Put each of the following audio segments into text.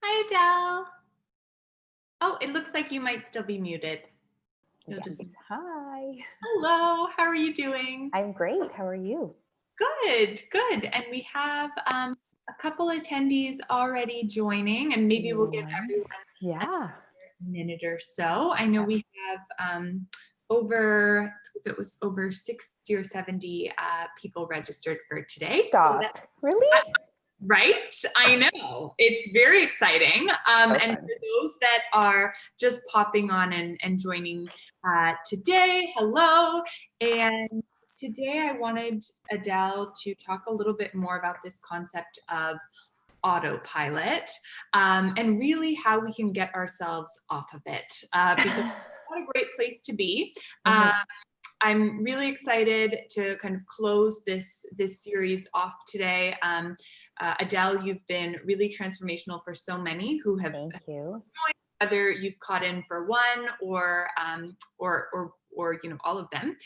Hi, Adele. Oh, it looks like you might still be muted. You'll Yes. just. Hi. Hello, how are you doing? I'm great. How are you? Good, good. And we have a couple attendees already joining, and maybe we'll give One. everyone a Yeah. minute or so. I know we have over, I believe it was over 60 or 70 people registered for today. So that, Stop. Really? right? I know. It's very exciting. So And fun. for those that are just popping on and joining today, hello. And today I wanted Adele to talk a little bit more about this concept of autopilot and really how we can get ourselves off of it because it's not a great place to be. Mhm. I'm really excited to kind of close this series off today. Adele, you've been really transformational for so many who have Thank you. whether you've caught in for one or all of them.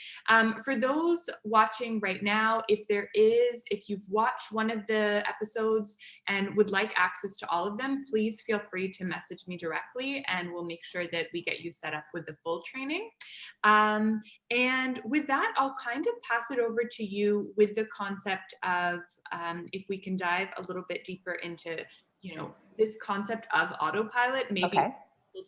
For those watching right now, if you've watched one of the episodes and would like access to all of them, please feel free to message me directly, and we'll make sure that we get you set up with the full training. And with that, I'll kind of pass it over to you with the concept of if we can dive a little bit deeper into this concept of autopilot, maybe Okay.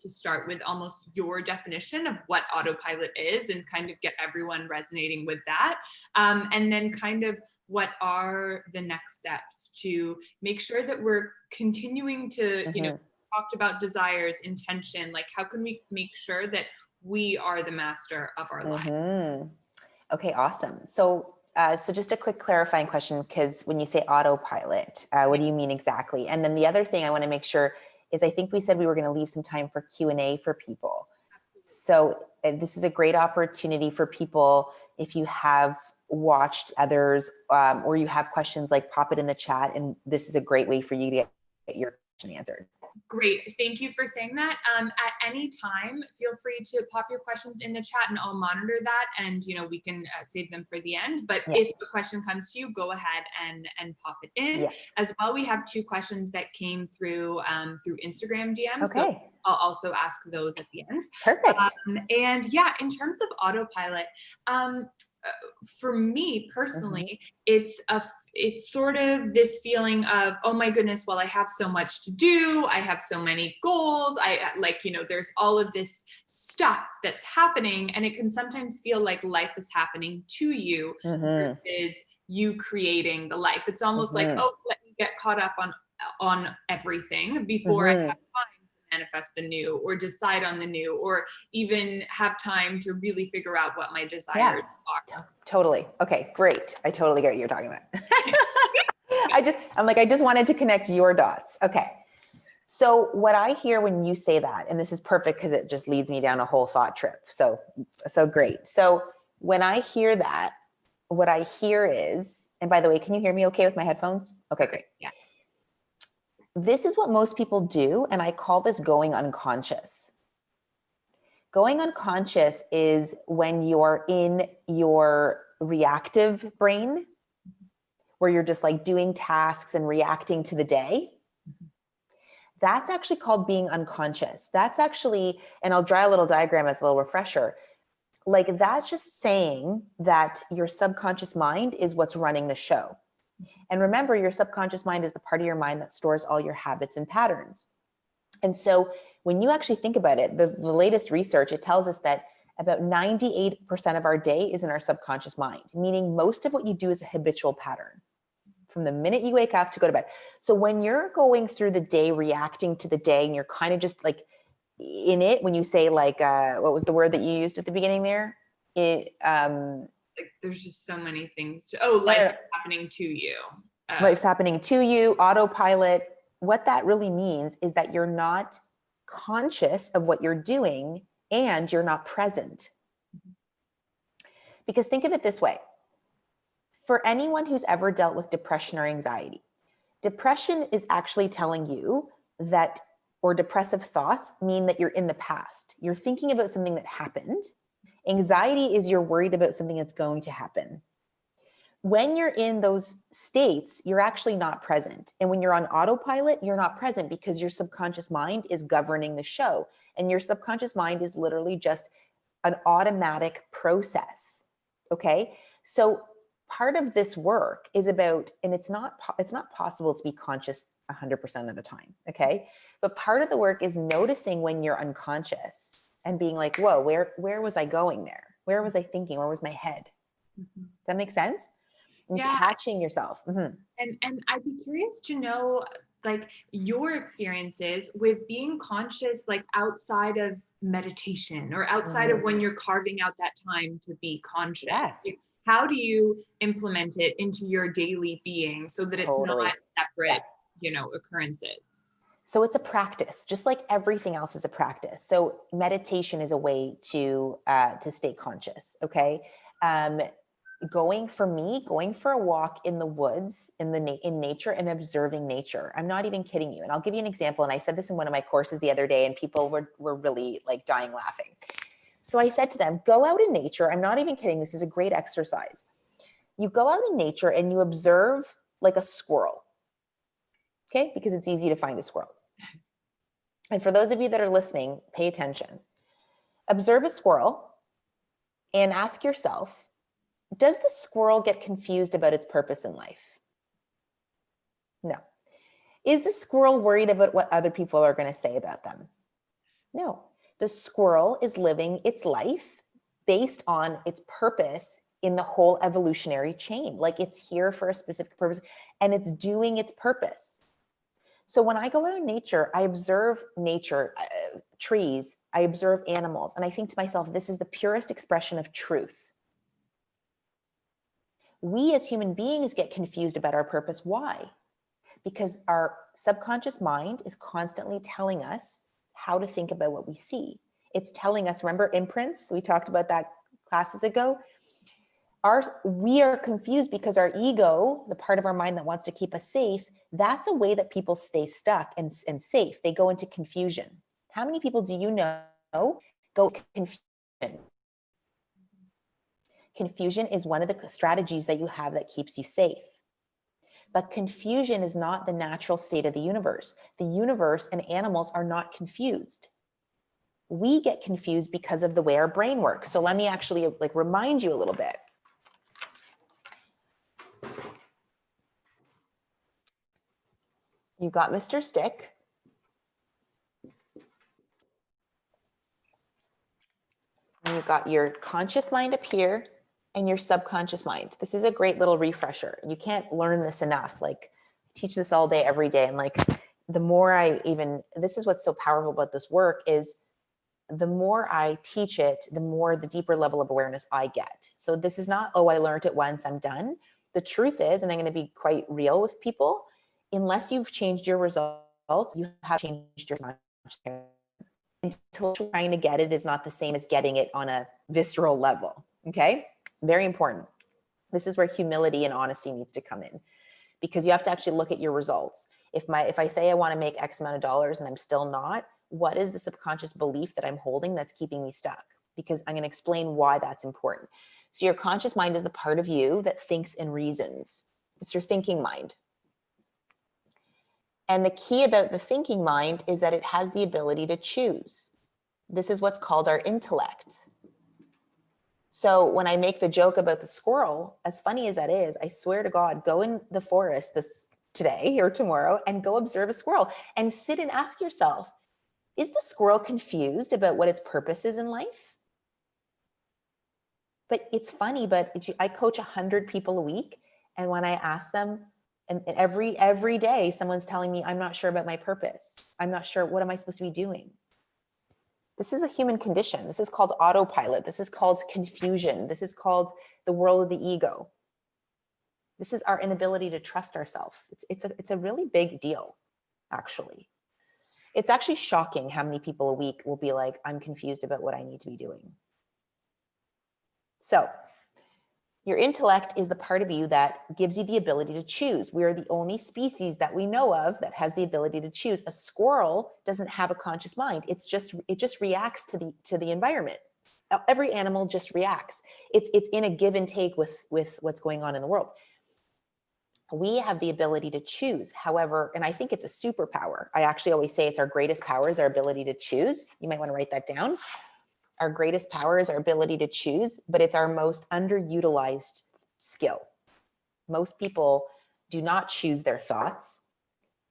to start with almost your definition of what autopilot is and kind of get everyone resonating with that. And then kind of what are the next steps to make sure that we're continuing to, talked about desires, intention, like how can we make sure that we are the master of our life? Okay, awesome. So just a quick clarifying question, because when you say autopilot, what do you mean exactly? And then the other thing I want to make sure is I think we said we were going to leave some time for Q&A for people. So this is a great opportunity for people. If you have watched others or you have questions, like pop it in the chat. And this is a great way for you to get your question answered. Great. Thank you for saying that. At any time, feel free to pop your questions in the chat and I'll monitor that, and we can save them for the end. But if a question comes to you, go ahead and pop it in. Yeah. As well, we have two questions that came through Instagram DMs. Okay. So I'll also ask those at the end. Perfect. And yeah, in terms of autopilot, for me personally, it's sort of this feeling of, oh my goodness, well, I have so much to do. I have so many goals. There's all of this stuff that's happening, and it can sometimes feel like life is happening to you versus you creating the life. It's almost like, oh, let me get caught up on everything before I have time to manifest the new or decide on the new or even have time to really figure out what my desires are. Totally. Okay, great. I totally get what you're talking about. I just wanted to connect your dots. Okay. So what I hear when you say that, and this is perfect because it just leads me down a whole thought trip. So great. So when I hear that, what I hear is, and by the way, can you hear me okay with my headphones? Okay, great. Yeah. This is what most people do, and I call this going unconscious. Going unconscious is when you're in your reactive brain, where you're just like doing tasks and reacting to the day. That's actually called being unconscious. That's actually, and I'll draw a little diagram as a little refresher. Like that's just saying that your subconscious mind is what's running the show. And remember, your subconscious mind is the part of your mind that stores all your habits and patterns. And so when you actually think about it, the latest research, it tells us that about 98% of our day is in our subconscious mind, meaning most of what you do is a habitual pattern from the minute you wake up to go to bed. So when you're going through the day, reacting to the day, and you're kind of just like in it, when you say like, what was the word that you used at the beginning there? Like there's just so many things life is happening to you. Life's happening to you, autopilot. What that really means is that you're not conscious of what you're doing and you're not present. Because think of it this way. For anyone who's ever dealt with depression or anxiety, depression is actually telling you that, or depressive thoughts mean that you're in the past. You're thinking about something that happened. Anxiety is you're worried about something that's going to happen. when you're in those states, you're actually not present. And when you're on autopilot, you're not present because your subconscious mind is governing the show. And your subconscious mind is literally just an automatic process. Okay. So part of this work is about, and it's not possible to be conscious 100% of the time. Okay. But part of the work is noticing when you're unconscious and being like, whoa, where was I going there? Where was I thinking? Where was my head? Does that make sense? And Yeah. catching yourself. And I'd be curious to know, like, your experiences with being conscious, like outside of meditation or outside of when you're carving out that time to be conscious. Yes. Like, how do you implement it into your daily being so that it's Totally. not separate, occurrences? So it's a practice, just like everything else is a practice. So meditation is a way to stay conscious. Okay. Going for a walk in the woods, in nature, and observing nature. I'm not even kidding you. And I'll give you an example. And I said this in one of my courses the other day, and people were really like dying laughing. So I said to them, go out in nature. I'm not even kidding. This is a great exercise. You go out in nature and you observe like a squirrel. Okay. Because it's easy to find a squirrel. And for those of you that are listening, pay attention. Observe a squirrel and ask yourself, does the squirrel get confused about its purpose in life? No. Is the squirrel worried about what other people are going to say about them? No. The squirrel is living its life based on its purpose in the whole evolutionary chain. Like, it's here for a specific purpose and it's doing its purpose. So when I go out in nature, I observe nature, trees, I observe animals, and I think to myself, this is the purest expression of truth. We as human beings get confused about our purpose. Why? Because our subconscious mind is constantly telling us how to think about what we see. It's telling us, remember imprints? We talked about that classes ago. We are confused because our ego, the part of our mind that wants to keep us safe, that's a way that people stay stuck and safe. They go into confusion. How many people do you know go confusion? Confusion is one of the strategies that you have that keeps you safe. But confusion is not the natural state of the universe. The universe and animals are not confused. We get confused because of the way our brain works. So let me actually remind you a little bit. You got Mr. Stick. And you've got your conscious mind up here and your subconscious mind. This is a great little refresher. You can't learn this enough. Like, I teach this all day, every day. And the more this is what's so powerful about this work is the more I teach it, the deeper level of awareness I get. So this is not, oh, I learned it once, I'm done. The truth is, and I'm going to be quite real with people, unless you've changed your results, you have changed your mind. Until trying to get it is not the same as getting it on a visceral level. Okay. Very important. This is where humility and honesty needs to come in, because you have to actually look at your results. If I say I want to make X amount of dollars and I'm still not, what is the subconscious belief that I'm holding that's keeping me stuck? Because I'm going to explain why that's important. So your conscious mind is the part of you that thinks and reasons. It's your thinking mind. And the key about the thinking mind is that it has the ability to choose. This is what's called our intellect. So when I make the joke about the squirrel, as funny as that is, I swear to God, go in the forest today or tomorrow and go observe a squirrel and sit and ask yourself, is the squirrel confused about what its purpose is in life? But it's funny, but I coach 100 people a week. And when I ask them, and every day someone's telling me, I'm not sure about my purpose. I'm not sure, what am I supposed to be doing? This is a human condition. This is called autopilot. This is called confusion. This is called the world of the ego. This is our inability to trust ourselves. It's a really big deal, actually. It's actually shocking how many people a week will be like, I'm confused about what I need to be doing. So your intellect is the part of you that gives you the ability to choose. We are the only species that we know of that has the ability to choose. A squirrel doesn't have a conscious mind. It just reacts to the environment. Every animal just reacts. It's in a give and take with what's going on in the world. We have the ability to choose. However, and I think it's a superpower. I actually always say it's our greatest power is our ability to choose. You might want to write that down. Our greatest power is our ability to choose, but it's our most underutilized skill. Most people do not choose their thoughts.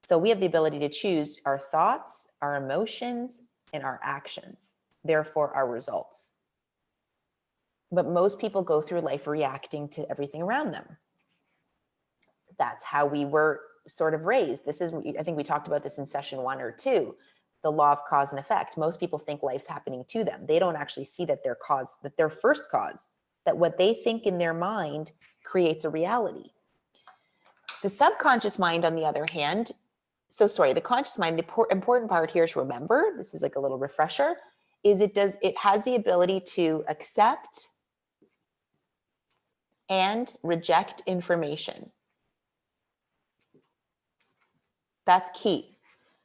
So we have the ability to choose our thoughts, our emotions, and our actions, therefore our results. But most people go through life reacting to everything around them. That's how we were sort of raised. This is, I think we talked about this in session 1 or 2, the law of cause and effect. Most people think life's happening to them. They don't actually see that their first cause, that what they think in their mind creates a reality. The subconscious mind, on the other hand, the conscious mind, the important part here to remember, this is like a little refresher, is it has the ability to accept and reject information. That's key.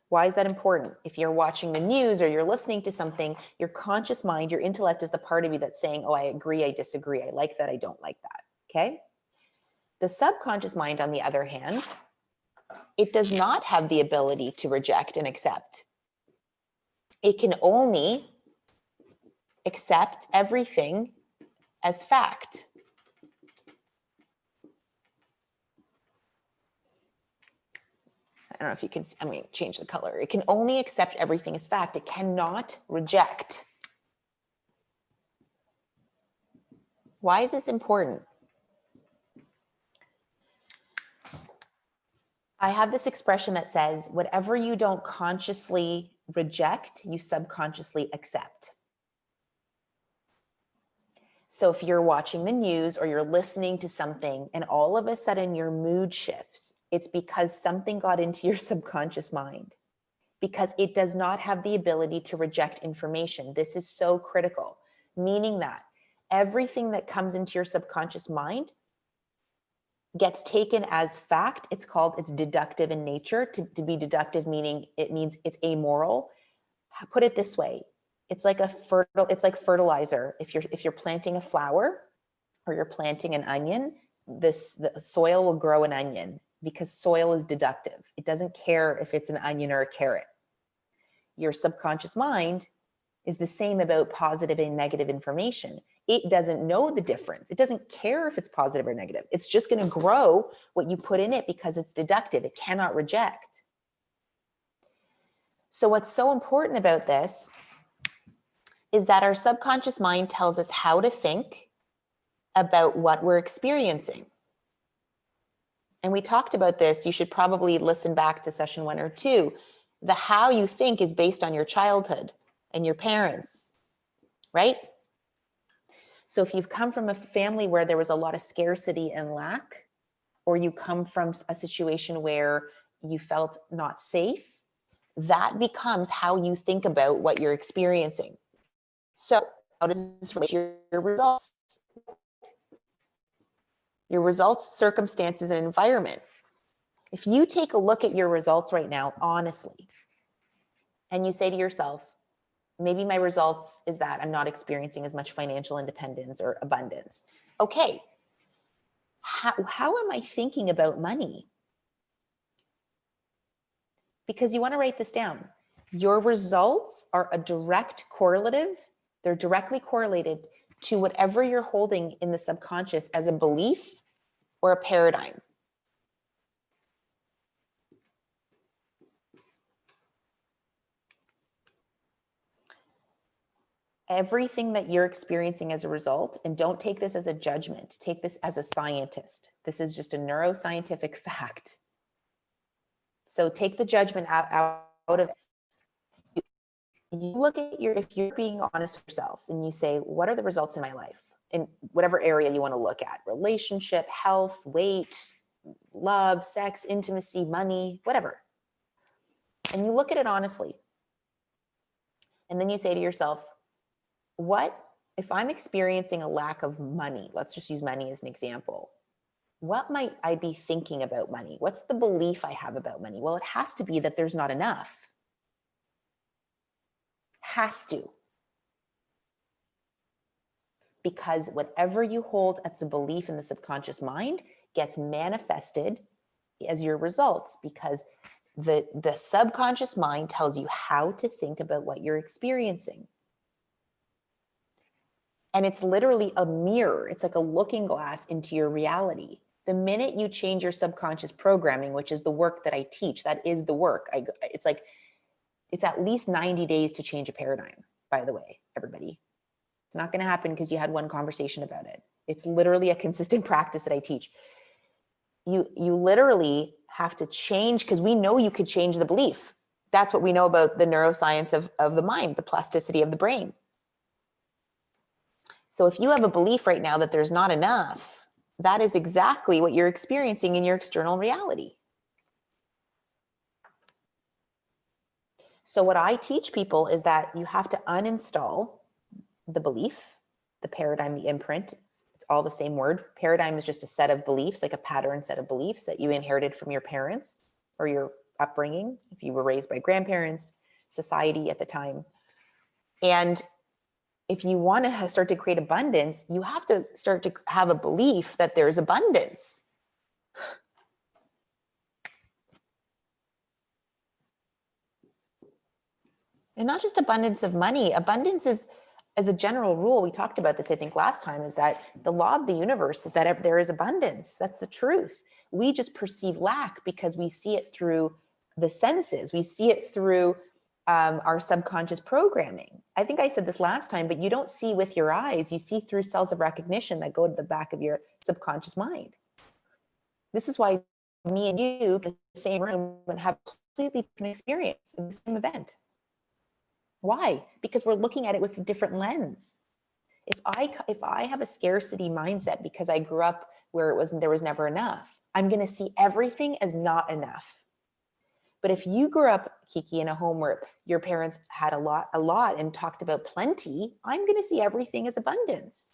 Why is that important? If you're watching the news or you're listening to something, your conscious mind, your intellect is the part of you that's saying, oh, I agree, I disagree, I like that, I don't like that, okay? The subconscious mind, on the other hand, it does not have the ability to reject and accept. It can only accept everything as fact. I don't know if you can, change the color. It can only accept everything as fact. It cannot reject. Why is this important? I have this expression that says, whatever you don't consciously reject, you subconsciously accept. So if you're watching the news or you're listening to something and all of a sudden your mood shifts, it's because something got into your subconscious mind, because it does not have the ability to reject information. This is so critical, meaning that everything that comes into your subconscious mind gets taken as fact. It's deductive in nature. To be deductive meaning it means it's amoral. Put it this way. It's like fertilizer. If you're planting a flower or you're planting an onion, the soil will grow an onion because soil is deductive. It doesn't care if it's an onion or a carrot. Your subconscious mind is the same about positive and negative information. It doesn't know the difference. It doesn't care if it's positive or negative. It's just going to grow what you put in it because it's deductive. It cannot reject. So what's so important about this is that our subconscious mind tells us how to think about what we're experiencing. And we talked about this. You should probably listen back to session 1 or 2. The how you think is based on your childhood and your parents, right? So if you've come from a family where there was a lot of scarcity and lack, or you come from a situation where you felt not safe, that becomes how you think about what you're experiencing. So how does this relate to your results? Your results, circumstances, and environment. If you take a look at your results right now, honestly, and you say to yourself, maybe my results is that I'm not experiencing as much financial independence or abundance. Okay, how am I thinking about money? Because you want to write this down. Your results are a direct correlative. They're directly correlated to whatever you're holding in the subconscious as a belief or a paradigm. Everything that you're experiencing as a result, and don't take this as a judgment, take this as a scientist. This is just a neuroscientific fact. So take the judgment out of it. You look at if you're being honest with yourself and you say, what are the results in my life? In whatever area you want to look at, relationship, health, weight, love, sex, intimacy, money, whatever. And you look at it honestly. And then you say to yourself, what if I'm experiencing a lack of money? Let's just use money as an example. What might I be thinking about money? What's the belief I have about money? Well, it has to be that there's not enough. Has to. because whatever you hold as a belief in the subconscious mind gets manifested as your results, because the subconscious mind tells you how to think about what you're experiencing. And it's literally a mirror. It's like a looking glass into your reality. The minute you change your subconscious programming, which is the work that I teach, that is the work. It's like, it's at least 90 days to change a paradigm, by the way, everybody. It's not going to happen because you had one conversation about it. It's literally a consistent practice that I teach. You literally have to change, because we know you could change the belief. That's what we know about the neuroscience of the mind, the plasticity of the brain. So if you have a belief right now that there's not enough, that is exactly what you're experiencing in your external reality. So what I teach people is that you have to uninstall the belief, the paradigm, the imprint. It's all the same word. Paradigm is just a set of beliefs, like a pattern set of beliefs that you inherited from your parents or your upbringing, if you were raised by grandparents, society at the time. And if you want to start to create abundance, you have to start to have a belief that there's abundance. And not just abundance of money. Abundance is, as a general rule, we talked about this, I think last time, is that the law of the universe is that there is abundance. That's the truth. We just perceive lack because we see it through the senses. We see it through our subconscious programming. I think I said this last time, but you don't see with your eyes. You see through cells of recognition that go to the back of your subconscious mind. This is why me and you in the same room would have completely different experience in the same event. Why? Because we're looking at it with a different lens. If I have a scarcity mindset because I grew up where there was never enough, I'm going to see everything as not enough. But if you grew up, Kiki, in a home where your parents had a lot and talked about plenty, I'm going to see everything as abundance.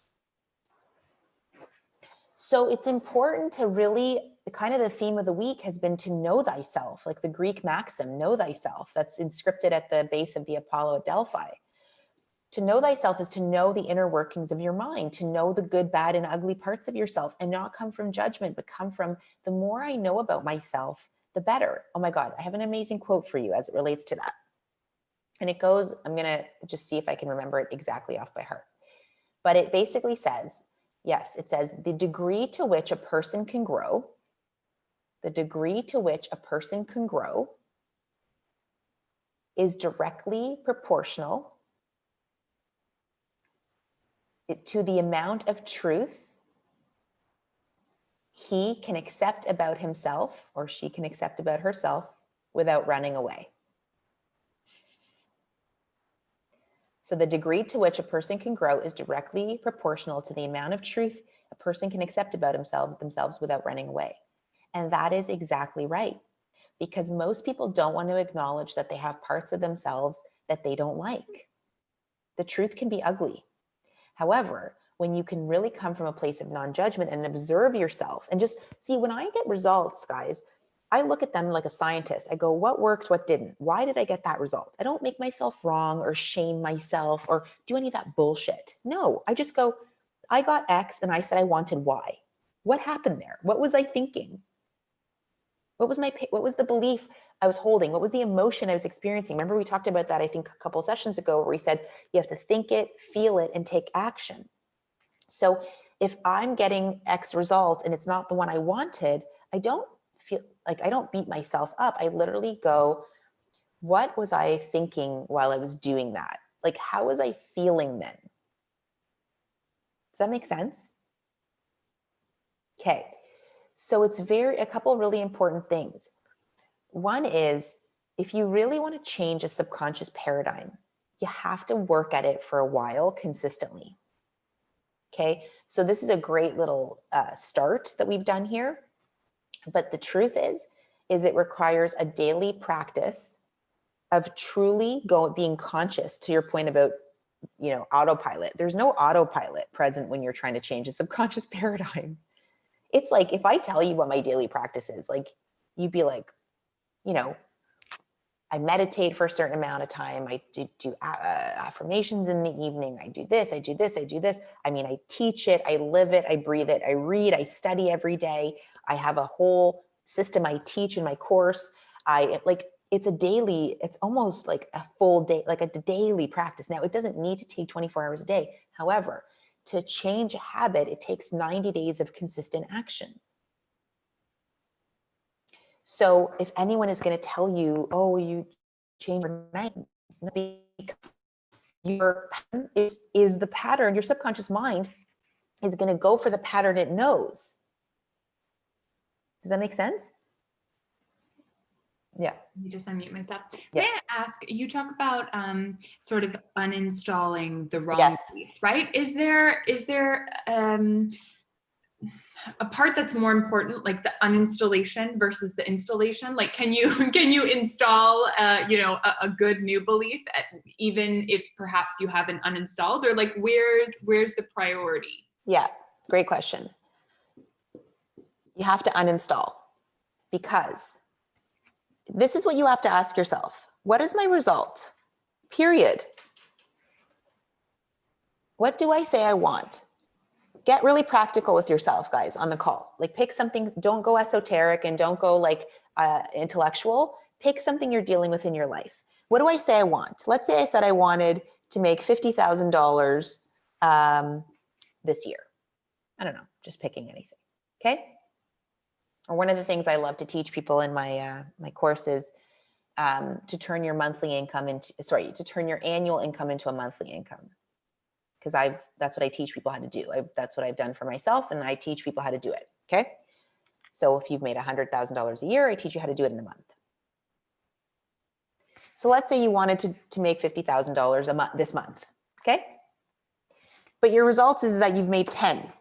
So it's important to really, kind of the theme of the week has been to know thyself, like the Greek maxim, know thyself, that's inscripted at the base of the Apollo at Delphi. To know thyself is to know the inner workings of your mind, to know the good, bad, and ugly parts of yourself, and not come from judgment, but come from the more I know about myself, the better. Oh my God, I have an amazing quote for you as it relates to that. And it goes, I'm going to just see if I can remember it exactly off by heart. But it basically says, yes, it says, the degree to which a person can grow, the degree to which a person can grow is directly proportional to the amount of truth he can accept about himself, or she can accept about herself, without running away. So the degree to which a person can grow is directly proportional to the amount of truth a person can accept about themselves without running away. And that is exactly right, because most people don't want to acknowledge that they have parts of themselves that they don't like. The truth can be ugly. However, when you can really come from a place of non-judgment and observe yourself and just see, when I get results, guys, I look at them like a scientist. I go, what worked, what didn't? Why did I get that result? I don't make myself wrong or shame myself or do any of that bullshit. No, I just go, I got X and I said I wanted Y. What happened there? What was I thinking? What was the belief I was holding? What was the emotion I was experiencing? Remember we talked about that, I think a couple of sessions ago, where we said you have to think it, feel it, and take action. So if I'm getting X result and it's not the one I wanted, I don't feel like, I don't beat myself up. I literally go, what was I thinking while I was doing that? Like, how was I feeling then? Does that make sense? Okay. So it's a couple really important things. One is, if you really want to change a subconscious paradigm, you have to work at it for a while consistently. Okay. So this is a great little start that we've done here. But the truth is it requires a daily practice of truly being conscious, to your point about, autopilot. There's no autopilot present when you're trying to change a subconscious paradigm. It's like, if I tell you what my daily practice is, like, you'd be like, I meditate for a certain amount of time. I do affirmations in the evening. I do this, I do this, I do this. I mean, I teach it, I live it, I breathe it, I read, I study every day. I have a whole system I teach in my course. It's almost like a full day, like a daily practice. Now, it doesn't need to take 24 hours a day. However, to change a habit, it takes 90 days of consistent action. So if anyone is going to tell you, oh, you change overnight, your pattern is the pattern, your subconscious mind is going to go for the pattern it knows. Does that make sense? Yeah. Let me just unmute myself. Yeah. May I ask, you talk about sort of uninstalling the wrong Yes. beliefs, right? Is there a part that's more important, like the uninstallation versus the installation? Like, can you install a good new belief even if perhaps you haven't uninstalled, or like where's the priority? Yeah, great question. You have to uninstall, because this is what you have to ask yourself. What is my result? Period. What do I say I want? Get really practical with yourself, guys, on the call. Like, pick something, don't go esoteric and don't go like intellectual. Pick something you're dealing with in your life. What do I say I want? Let's say I said I wanted to make $50,000 this year. I don't know, just picking anything, okay? Or one of the things I love to teach people in my my course is to turn your to turn your annual income into a monthly income. Because that's what I teach people how to do. That's what I've done for myself, and I teach people how to do it. Okay. So if you've made $100,000 a year, I teach you how to do it in a month. So let's say you wanted to make $50,000 a month this month. Okay. But your results is that you've made 10.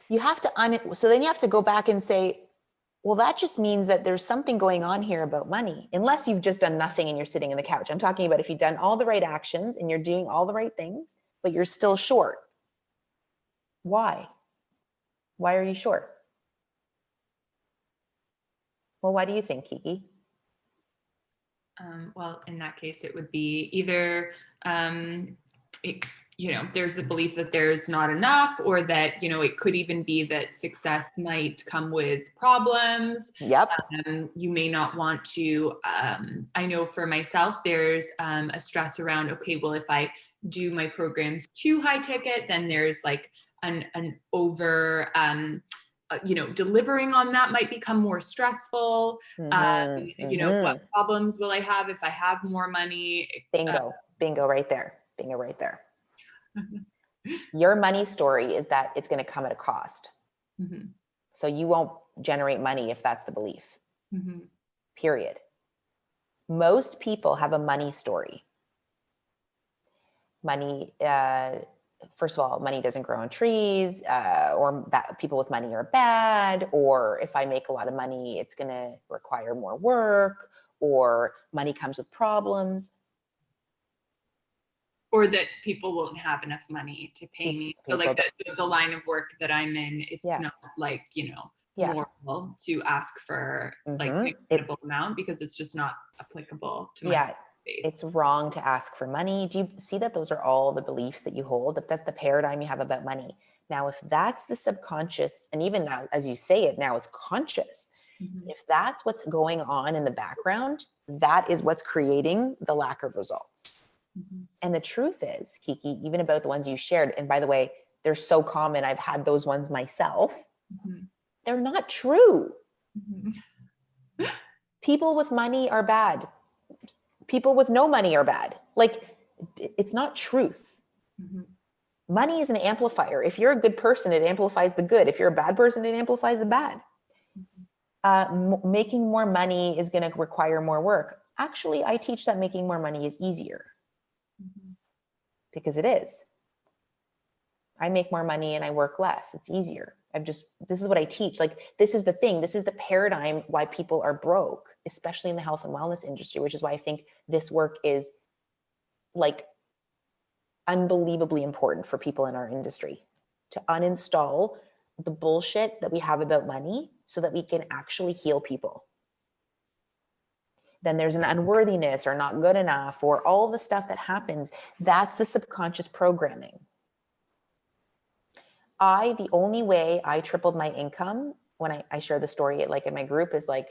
You have to so then you have to go back and say, well, that just means that there's something going on here about money, unless you've just done nothing and you're sitting in the couch. I'm talking about if you've done all the right actions and you're doing all the right things, but you're still short. Why? Why are you short? Well, why do you think, Kiki? Well, in that case, it would be either there's the belief that there's not enough, or that, it could even be that success might come with problems. Yep. You may not want to, I know for myself, there's a stress around, okay, well, if I do my programs too high ticket, then there's like an over, delivering on that might become more stressful. What problems will I have if I have more money? Bingo right there. Bingo right there. Your money story is that it's going to come at a cost. Mm-hmm. So you won't generate money if that's the belief. Mm-hmm. Period. Most people have a money story. Money, first of all, money doesn't grow on trees, or people with money are bad, or if I make a lot of money, it's going to require more work, or money comes with problems. Or that people won't have enough money to pay me. So like the line of work that I'm in, it's not like, moral to ask for like an incredible amount, because it's just not applicable to my space. It's wrong to ask for money. Do you see that those are all the beliefs that you hold? That's the paradigm you have about money. Now, if that's the subconscious, and even now, as you say it, now it's conscious. Mm-hmm. If that's what's going on in the background, that is what's creating the lack of results. Mm-hmm. And the truth is, Kiki, even about the ones you shared, and by the way, they're so common. I've had those ones myself. Mm-hmm. They're not true. Mm-hmm. People with money are bad. People with no money are bad. Like, it's not truth. Mm-hmm. Money is an amplifier. If you're a good person, it amplifies the good. If you're a bad person, it amplifies the bad. Mm-hmm. Making more money is going to require more work. Actually, I teach that making more money is easier. Mm-hmm. Because it is. I make more money and I work less. It's easier. This is what I teach. Like, this is the thing. This is the paradigm why people are broke, especially in the health and wellness industry, which is why I think this work is like unbelievably important for people in our industry, to uninstall the bullshit that we have about money so that we can actually heal people. Then there's an unworthiness or not good enough or all the stuff that happens. That's the subconscious programming. The only way I tripled my income when I share the story like in my group is like,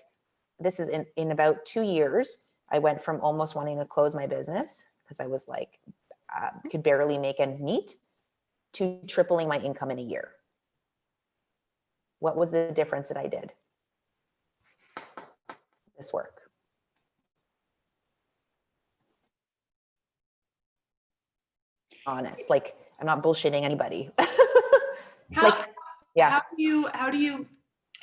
this is in about 2 years, I went from almost wanting to close my business because I was like, could barely make ends meet, to tripling my income in a year. What was the difference that I did? This work. Honest, like I'm not bullshitting anybody. How Yeah. how do you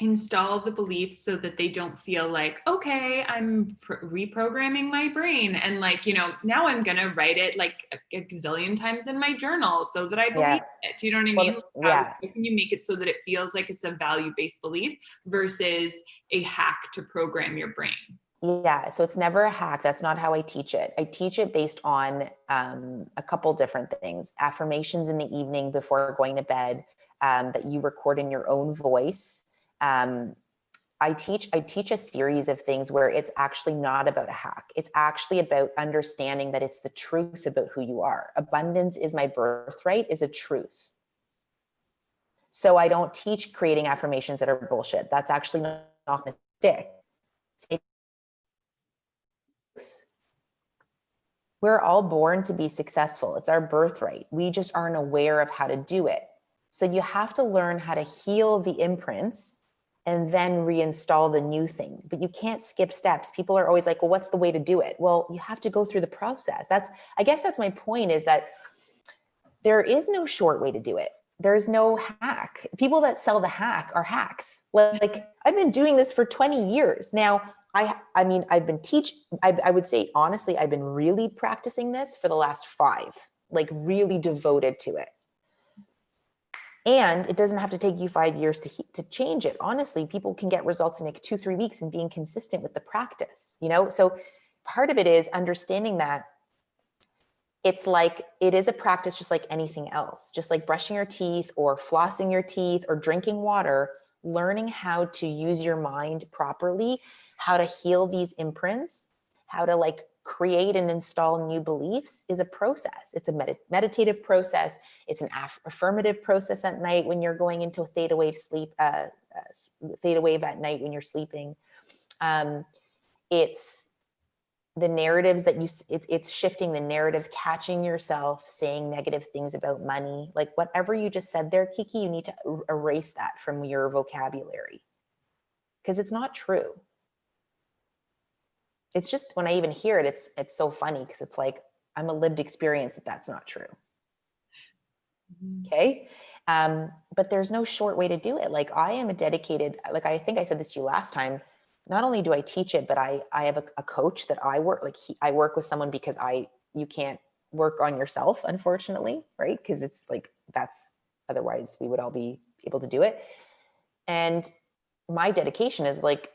install the beliefs so that they don't feel like, okay, I'm reprogramming my brain and like, you know, now I'm gonna write it like a gazillion times in my journal so that I believe it. Do you know what I mean? How can you make it so that it feels like it's a value-based belief versus a hack to program your brain? Yeah, so it's never a hack. That's not how I teach it. I teach it based on a couple different things. Affirmations in the evening before going to bed that you record in your own voice. I teach a series of things where it's actually not about a hack. It's actually about understanding that it's the truth about who you are. Abundance is my birthright is a truth. So I don't teach creating affirmations that are bullshit. That's actually not going to stick. We're all born to be successful. It's our birthright. We just aren't aware of how to do it. So you have to learn how to heal the imprints and then reinstall the new thing. But you can't skip steps. People are always like, well, what's the way to do it? Well, you have to go through the process. I guess that's my point, is that there is no short way to do it. There's no hack. People that sell the hack are hacks. Like I've been doing this for 20 years. Now, I mean, I've been I would say, honestly, I've been really practicing this for the last 5, like really devoted to it. And it doesn't have to take you 5 years to change it. Honestly, people can get results in like 2-3 weeks and being consistent with the practice, you know? So part of it is understanding that it's like, it is a practice just like anything else, just like brushing your teeth or flossing your teeth or drinking water. Learning how to use your mind properly, how to heal these imprints, how to like create and install new beliefs is a process. It's a meditative process. It's an affirmative process at night when you're going into a theta wave sleep, theta wave at night when you're sleeping. It's the narratives that it's shifting the narratives, catching yourself saying negative things about money. Like whatever you just said there, Kiki, you need to erase that from your vocabulary because it's not true. It's just, when I even hear it, it's so funny because it's like, I'm a lived experience that that's not true. Okay. But there's no short way to do it. Like I am a dedicated, like I think I said this to you last time, not only do I teach it, but I have a coach that I work, like I work with someone because you can't work on yourself, unfortunately, right? Because it's like, otherwise we would all be able to do it. And my dedication is like,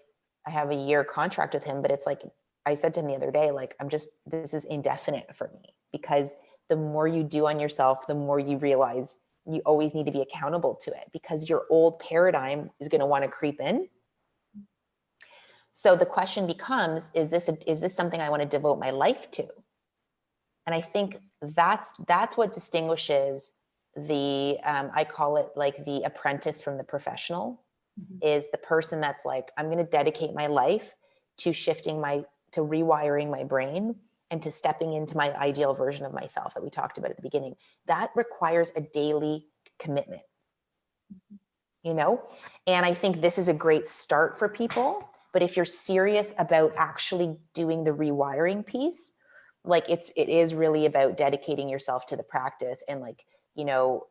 I have a year contract with him, but it's like, I said to him the other day, like, this is indefinite for me, because the more you do on yourself, the more you realize you always need to be accountable to it, because your old paradigm is going to want to creep in. So the question becomes, is this something I want to devote my life to? And I think that's what distinguishes I call it like the apprentice from the professional, is the person that's like, I'm going to dedicate my life to to rewiring my brain and to stepping into my ideal version of myself that we talked about at the beginning. That requires a daily commitment, you know? And I think this is a great start for people. But if you're serious about actually doing the rewiring piece, like it is really about dedicating yourself to the practice and like, you know,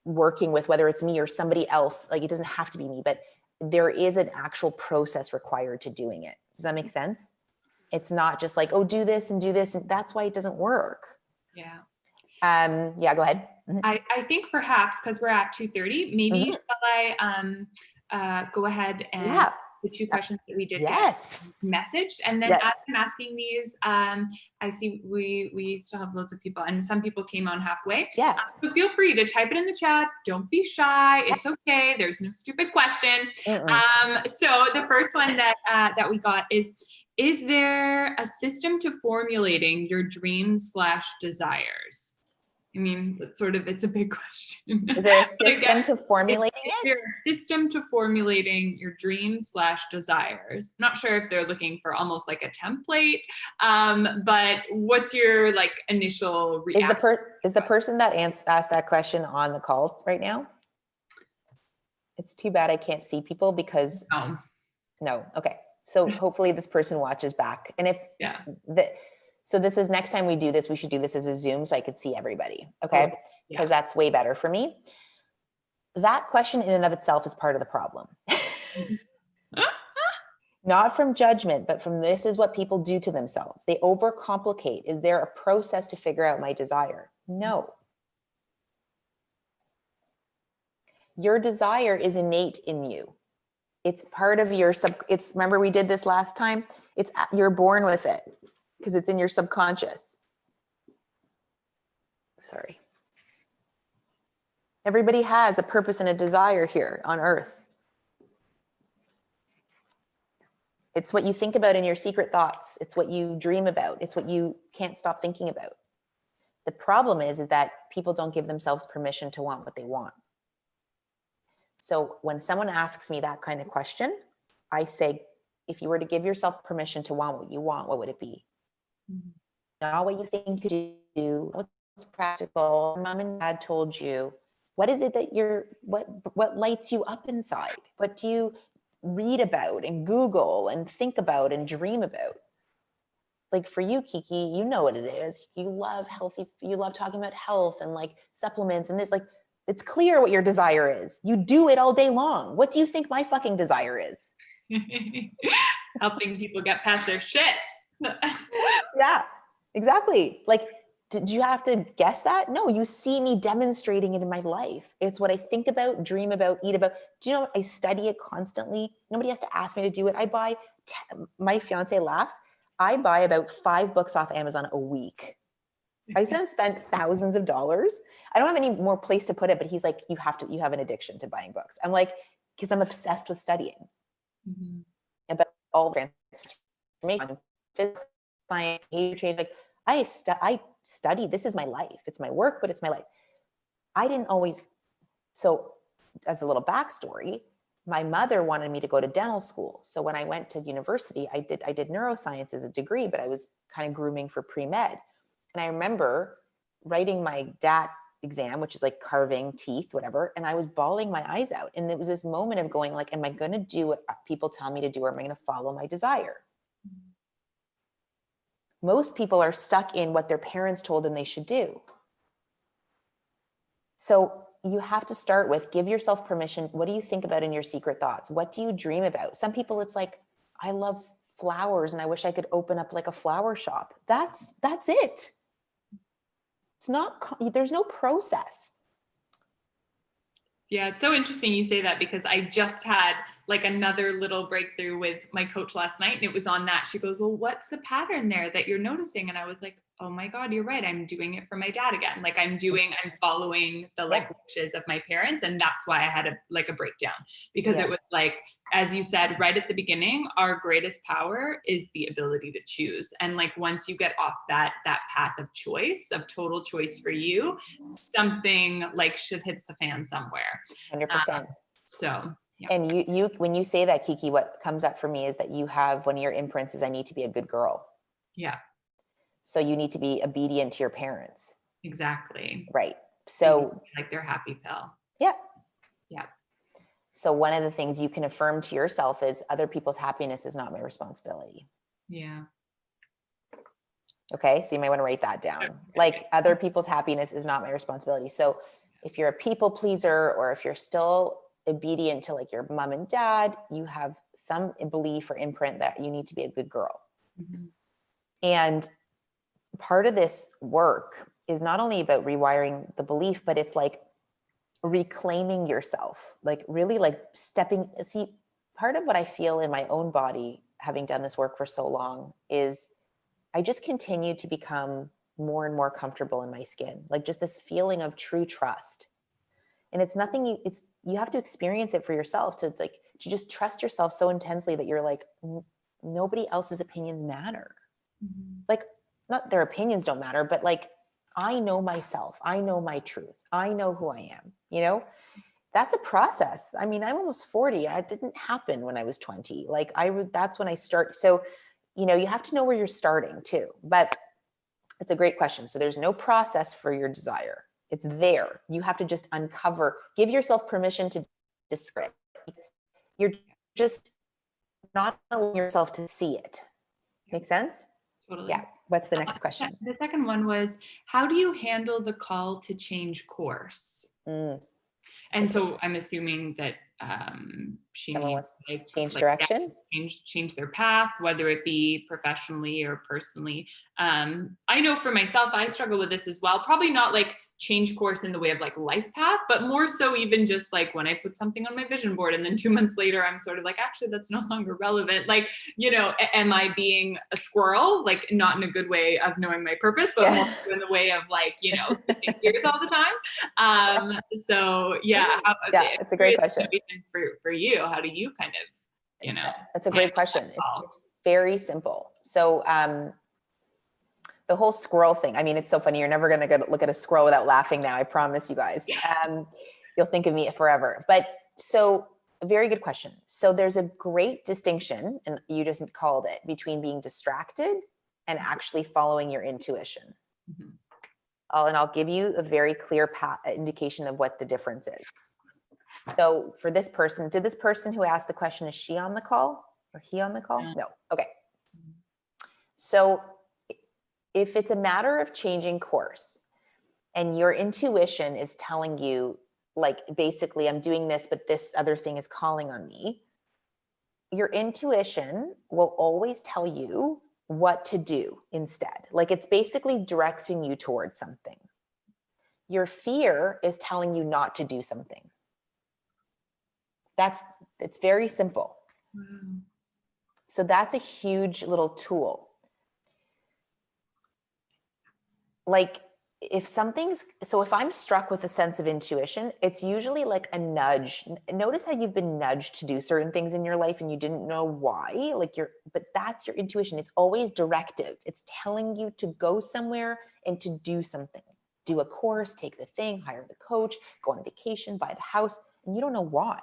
working with, whether it's me or somebody else, like it doesn't have to be me, but there is an actual process required to doing it. Does that make sense? It's not just like, oh, do this and do this. And that's why it doesn't work. Yeah. Yeah, go ahead. I think perhaps because we're at 2:30, maybe shall I go ahead and the 2 questions that we did get Yes. messaged. And then as Yes. I'm asking these, I see we still have loads of people, and some people came on halfway. Yeah. So feel free to type it in the chat. Don't be shy. It's okay. There's no stupid question. So the first one that we got is there a system to formulating your dreams / desires? I mean, it's a big question. Is there a system to formulating is it? there a system to formulating your dreams / desires? I'm not sure if they're looking for almost like a template, but what's your like initial reaction? Is the person that asked that question on the call right now? It's too bad I can't see people because no. Okay. So hopefully this person watches back. And if so this is next time we do this, we should do this as a Zoom so I could see everybody. Okay. Because that's way better for me. That question in and of itself is part of the problem. Not from judgment, but from this is what people do to themselves. They overcomplicate. Is there a process to figure out my desire? No. Your desire is innate in you. It's part of your remember we did this last time? You're born with it because it's in your subconscious. Sorry. Everybody has a purpose and a desire here on earth. It's what you think about in your secret thoughts. It's what you dream about. It's what you can't stop thinking about. The problem is that people don't give themselves permission to want what they want. So when someone asks me that kind of question, I say, if you were to give yourself permission to want what you want, what would it be? Not what you think you do, what's practical, mom and dad told you. What is it that what lights you up inside? What do you read about and Google and think about and dream about? Like for you, Kiki, you know what it is. You love talking about health and like supplements and this, like, it's clear what your desire is. You do it all day long. What do you think my fucking desire is? Helping people get past their shit. Yeah, exactly. Like, did you have to guess that? No, you see me demonstrating it in my life. It's what I think about, dream about, eat about. Do you know, I study it constantly. Nobody has to ask me to do it. My fiance laughs. I buy about 5 books off Amazon a week. I spent thousands of dollars. I don't have any more place to put it, but he's like, you have an addiction to buying books. I'm like, because I'm obsessed with studying about all transformation, physics, science, behavior change. Like I study, this is my life. It's my work, but it's my life. I didn't always. So as a little backstory, my mother wanted me to go to dental school. So when I went to university, I did neuroscience as a degree, but I was kind of grooming for pre-med. And I remember writing my DAT exam, which is like carving teeth, whatever. And I was bawling my eyes out. And it was this moment of going like, am I going to do what people tell me to do? Or am I going to follow my desire? Most people are stuck in what their parents told them they should do. So you have to start with, give yourself permission. What do you think about in your secret thoughts? What do you dream about? Some people, it's like, I love flowers and I wish I could open up like a flower shop. That's it. It's not, there's no process. Yeah, it's so interesting you say that because I just had like another little breakthrough with my coach last night and it was on that. She goes, well, what's the pattern there that you're noticing? And I was like, oh my God, you're right. I'm doing it for my dad again. Like I'm following the like wishes of my parents. And that's why I had a breakdown because it was like, as you said, right at the beginning, our greatest power is the ability to choose. And like, once you get off that path of choice, of total choice for you, something like shit hits the fan somewhere. 100%. Yeah. And you, when you say that, Kiki, what comes up for me is that you have one of your imprints is I need to be a good girl. Yeah. So you need to be obedient to your parents. Exactly. Right. So like their happy pill. Yeah. Yeah. So one of the things you can affirm to yourself is other people's happiness is not my responsibility. Yeah. Okay. So you may want to write that down. Like other people's happiness is not my responsibility. So if you're a people pleaser or if you're still obedient to like your mom and dad, you have some belief or imprint that you need to be a good girl. And part of this work is not only about rewiring the belief, but it's like reclaiming yourself, like really like part of what I feel in my own body, having done this work for so long, is I just continue to become more and more comfortable in my skin, like just this feeling of true trust. And it's nothing you have to experience it for yourself to just trust yourself so intensely that you're like, nobody else's opinions matter. Mm-hmm. Like, not their opinions don't matter, but like, I know myself. I know my truth. I know who I am, you know? That's a process. I mean, I'm almost 40. It didn't happen when I was 20. Like that's when I start. So, you know, you have to know where you're starting too, but it's a great question. So there's no process for your desire. It's there. You have to just uncover, give yourself permission to discover it. You're just not allowing yourself to see it. Make sense? Totally. Yeah. What's the next question? The second one was, how do you handle the call to change course? And so I'm assuming that she Someone means wants to change direction, change their path, whether it be professionally or personally. I know for myself, I struggle with this as well. Probably not like change course in the way of like life path, but more so even just like when I put something on my vision board and then 2 months later, I'm sort of like, actually, that's no longer relevant. Like, you know, am I being a squirrel? Like not in a good way of knowing my purpose, but more in the way of like, you know, switching gears all the time. So yeah, it's a great question for you. How do you kind of, you know? That's a great question. It's very simple. So the whole squirrel thing, I mean, it's so funny. You're never going to look at a squirrel without laughing now. I promise you guys. You'll think of me forever. But so very good question. So there's a great distinction, and you just called it, between being distracted and actually following your intuition. Mm-hmm. And I'll give you a very clear indication of what the difference is. So for this person, did this person who asked the question, is she on the call or he on the call? No. Okay. So if it's a matter of changing course and your intuition is telling you, like, basically, I'm doing this, but this other thing is calling on me, your intuition will always tell you what to do instead. Like, it's basically directing you towards something. Your fear is telling you not to do something. It's very simple. Wow. So that's a huge little tool. Like if I'm struck with a sense of intuition, it's usually like a nudge. Notice how you've been nudged to do certain things in your life and you didn't know why, but that's your intuition. It's always directive. It's telling you to go somewhere and to do something, do a course, take the thing, hire the coach, go on vacation, buy the house, and you don't know why.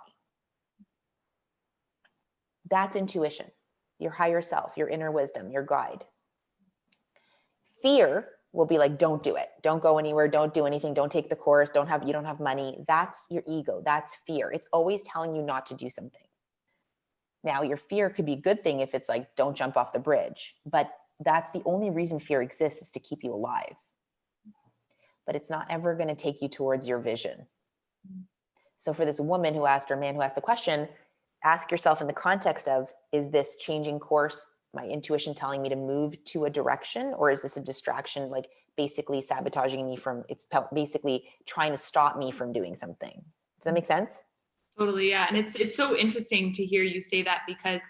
That's intuition, your higher self, your inner wisdom, your guide. Fear will be like, don't do it. Don't go anywhere. Don't do anything. Don't take the course. You don't have money. That's your ego. That's fear. It's always telling you not to do something. Now, your fear could be a good thing if it's like, don't jump off the bridge, but that's the only reason fear exists, is to keep you alive. But it's not ever going to take you towards your vision. So for this woman who asked, or man who asked the question, ask yourself in the context of, is this changing course my intuition telling me to move to a direction, or is this a distraction, like basically sabotaging me it's basically trying to stop me from doing something? Does that make sense? Totally, yeah. And it's so interesting to hear you say that, because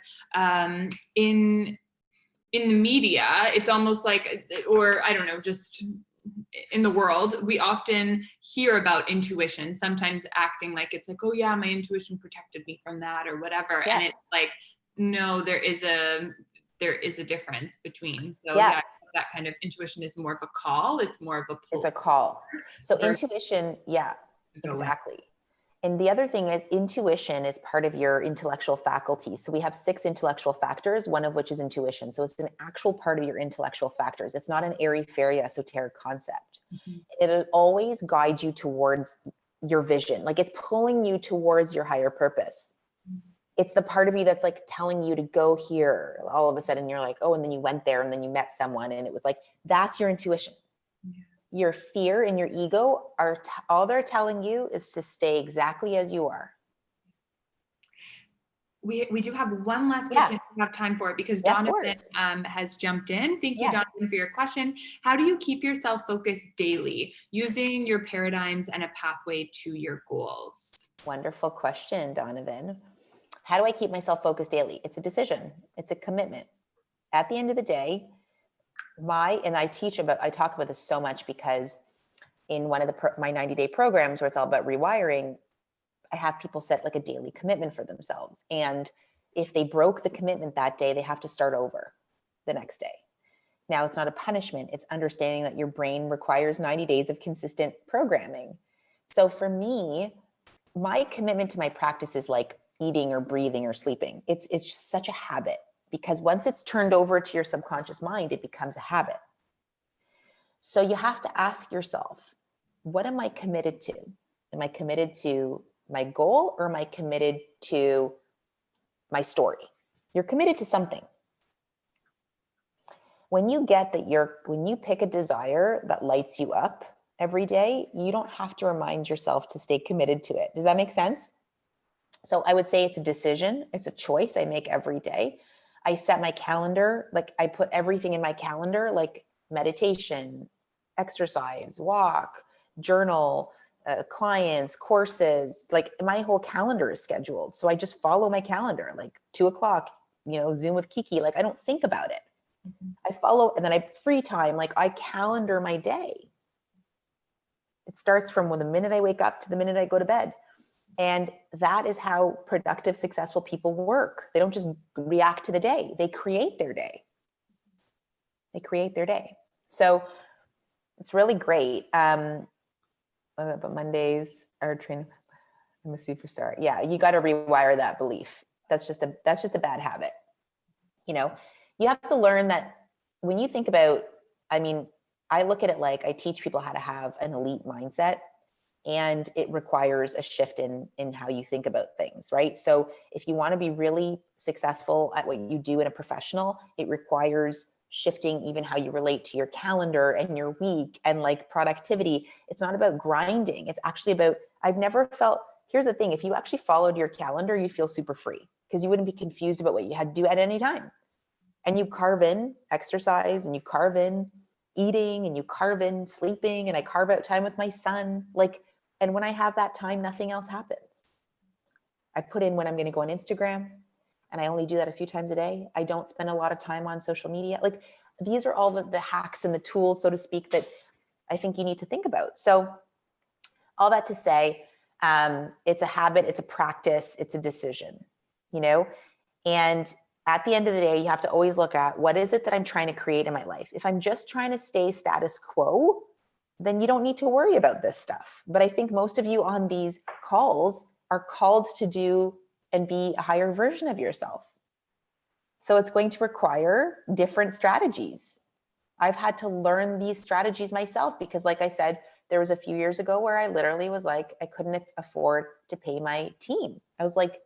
in the media, it's almost like, or I don't know, just in the world, we often hear about intuition, sometimes acting like it's like, oh yeah, my intuition protected me from that or whatever. Yeah. And it's like, no, there is a difference between. So yeah, that kind of intuition is more of a call. It's more of a pull. It's a call. So intuition, yeah, exactly. And the other thing is, intuition is part of your intellectual faculty. So we have 6 intellectual factors, one of which is intuition. So it's an actual part of your intellectual factors. It's not an airy-fairy esoteric concept. Mm-hmm. It'll always guide you towards your vision. Like, it's pulling you towards your higher purpose. Mm-hmm. It's the part of you that's like telling you to go here. All of a sudden you're like, oh, and then you went there and then you met someone and it was like, that's your intuition. Yeah. Your fear and your ego all they're telling you is to stay exactly as you are. We do have one last question. We have time for it, because Donovan has jumped in. Thank you, Donovan, for your question. How do you keep yourself focused daily using your paradigms and a pathway to your goals? Wonderful question, Donovan. How do I keep myself focused daily? It's a decision. It's a commitment. At the end of the day, and I talk about this so much because in one of my 90-day programs where it's all about rewiring, I have people set like a daily commitment for themselves. And if they broke the commitment that day, they have to start over the next day. Now, it's not a punishment. It's understanding that your brain requires 90 days of consistent programming. So for me, my commitment to my practice is like eating or breathing or sleeping. It's just such a habit, because once it's turned over to your subconscious mind, it becomes a habit. So you have to ask yourself, what am I committed to? Am I committed to my goal, or am I committed to my story? You're committed to something. When you pick a desire that lights you up every day, you don't have to remind yourself to stay committed to it. Does that make sense? So I would say it's a decision. It's a choice I make every day. I set my calendar, like I put everything in my calendar, like meditation, exercise, walk, journal, clients, courses, like my whole calendar is scheduled. So I just follow my calendar, like 2:00, Zoom with Kiki. Like I don't think about it. I follow, and then I free time, like I calendar my day. It starts from the minute I wake up to the minute I go to bed. And that is how productive, successful people work. They don't just react to the day. They create their day. So it's really great. But Mondays are training. I'm a superstar. Yeah, you got to rewire that belief. That's just a bad habit. You have to learn that when you think about, I look at it like I teach people how to have an elite mindset, and it requires a shift in how you think about things, right? So if you want to be really successful at what you do in a professional, it requires shifting even how you relate to your calendar and your week and like productivity. It's not about grinding. It's actually about, here's the thing, if you actually followed your calendar, you'd feel super free because you wouldn't be confused about what you had to do at any time. And you carve in exercise, and you carve in eating, and you carve in sleeping, and I carve out time with my son. And when I have that time, nothing else happens. I put in when I'm going to go on Instagram, and I only do that a few times a day. I don't spend a lot of time on social media. Like these are all the hacks and the tools, so to speak, that I think you need to think about. So all that to say, it's a habit, it's a practice, it's a decision, and at the end of the day, you have to always look at what is it that I'm trying to create in my life. If I'm just trying to stay status quo, then you don't need to worry about this stuff. But I think most of you on these calls are called to do and be a higher version of yourself. So it's going to require different strategies. I've had to learn these strategies myself because, like I said, there was a few years ago where I literally was like, I couldn't afford to pay my team. I was like,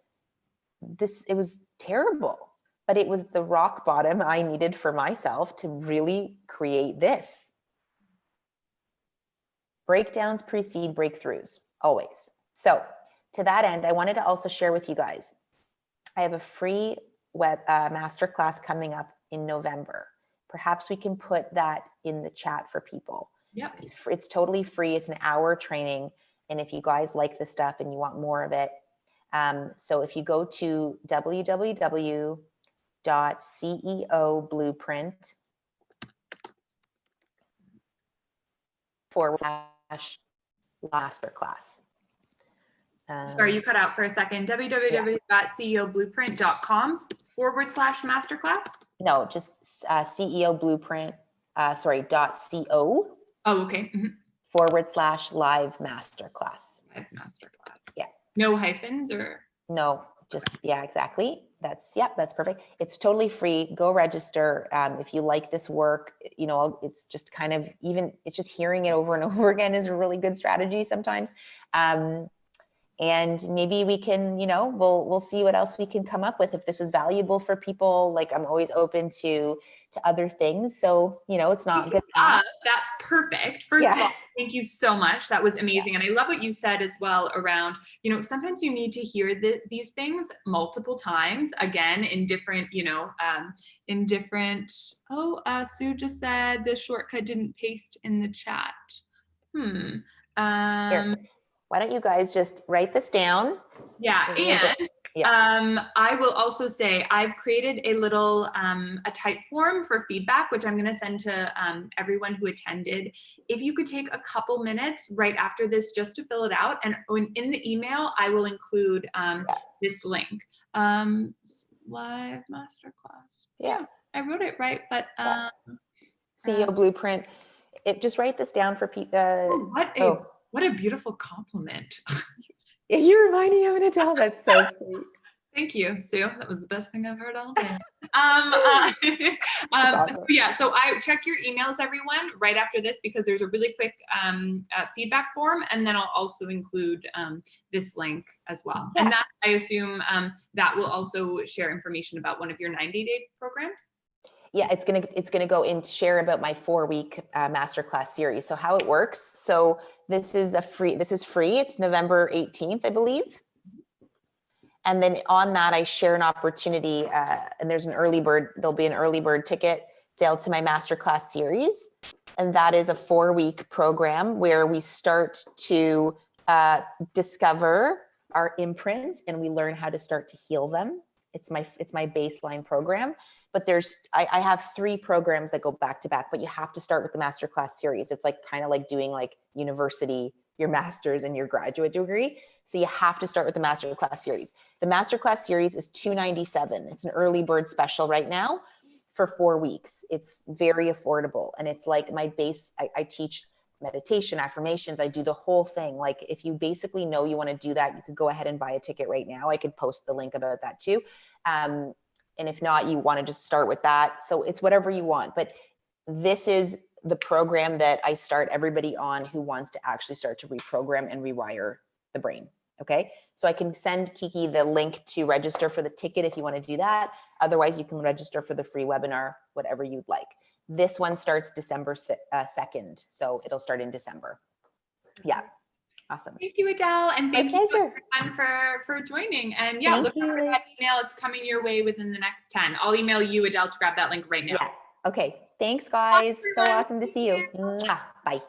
it was terrible. But it was the rock bottom I needed for myself to really create this. Breakdowns precede breakthroughs, always. So to that end, I wanted to also share with you guys, I have a free web masterclass coming up in November. Perhaps we can put that in the chat for people. Yep. It's totally free. It's an hour training. And if you guys like this stuff and you want more of it, so if you go to www.ceoblueprint /masterclass. Sorry, you cut out for a second. www.ceoblueprint.com/masterclass. No, just CEO Blueprint. .co. Oh, okay. Mm-hmm. /live masterclass. Live masterclass. Yeah. No hyphens or? No, just, yeah, exactly. That's perfect. It's totally free. Go register. If you like this work, it's just kind of it's just hearing it over and over again is a really good strategy sometimes. And maybe we can, we'll see what else we can come up with. If this was valuable for people, like I'm always open to other things. So, it's not good. That's perfect. First of all, thank you so much. That was amazing. And I love what you said as well around, sometimes you need to hear these things multiple times, again, in different, Sue just said the shortcut didn't paste in the chat. Here. Why don't you guys just write this down? Yeah, and I will also say I've created a little a type form for feedback, which I'm going to send to everyone who attended. If you could take a couple minutes right after this just to fill it out, and in the email I will include this link. Live masterclass. Yeah, I wrote it right, but CEO blueprint. Just write this down for people. What a beautiful compliment. You remind me of an Adele. That's so sweet. Thank you, Sue. That was the best thing I've heard all day. Awesome. Yeah, so I check your emails, everyone, right after this, because there's a really quick feedback form, and then I'll also include this link as well. And that, I assume, that will also share information about one of your 90-day programs. Yeah, it's gonna go into share about my 4-week masterclass series. So how it works. So this is free. It's November 18th, I believe. And then on that, I share an opportunity, and there's an early bird. There'll be an early bird ticket sale to my masterclass series, and that is a 4-week program where we start to discover our imprints and we learn how to start to heal them. It's my baseline program. But I have 3 programs that go back to back, but you have to start with the masterclass series. It's like kind of like doing like university, your master's and your graduate degree. So you have to start with the masterclass series. The masterclass series is $297. It's an early bird special right now for 4 weeks. It's very affordable. And it's like my base, I teach meditation, affirmations. I do the whole thing. Like if you basically know you want to do that, you could go ahead and buy a ticket right now. I could post the link about that too. And if not, you want to just start with that. So it's whatever you want. But this is the program that I start everybody on who wants to actually start to reprogram and rewire the brain. Okay. So I can send Kiki the link to register for the ticket if you want to do that. Otherwise, you can register for the free webinar, whatever you'd like. This one starts December 2nd. So it'll start in December. Yeah. Awesome. Thank you, Adele. And thank you for joining. And yeah, look out for that email. It's coming your way within the next 10. I'll email you, Adele, to grab that link right now. Yeah. Okay. Thanks, guys. So awesome to see you. Mwah. Bye.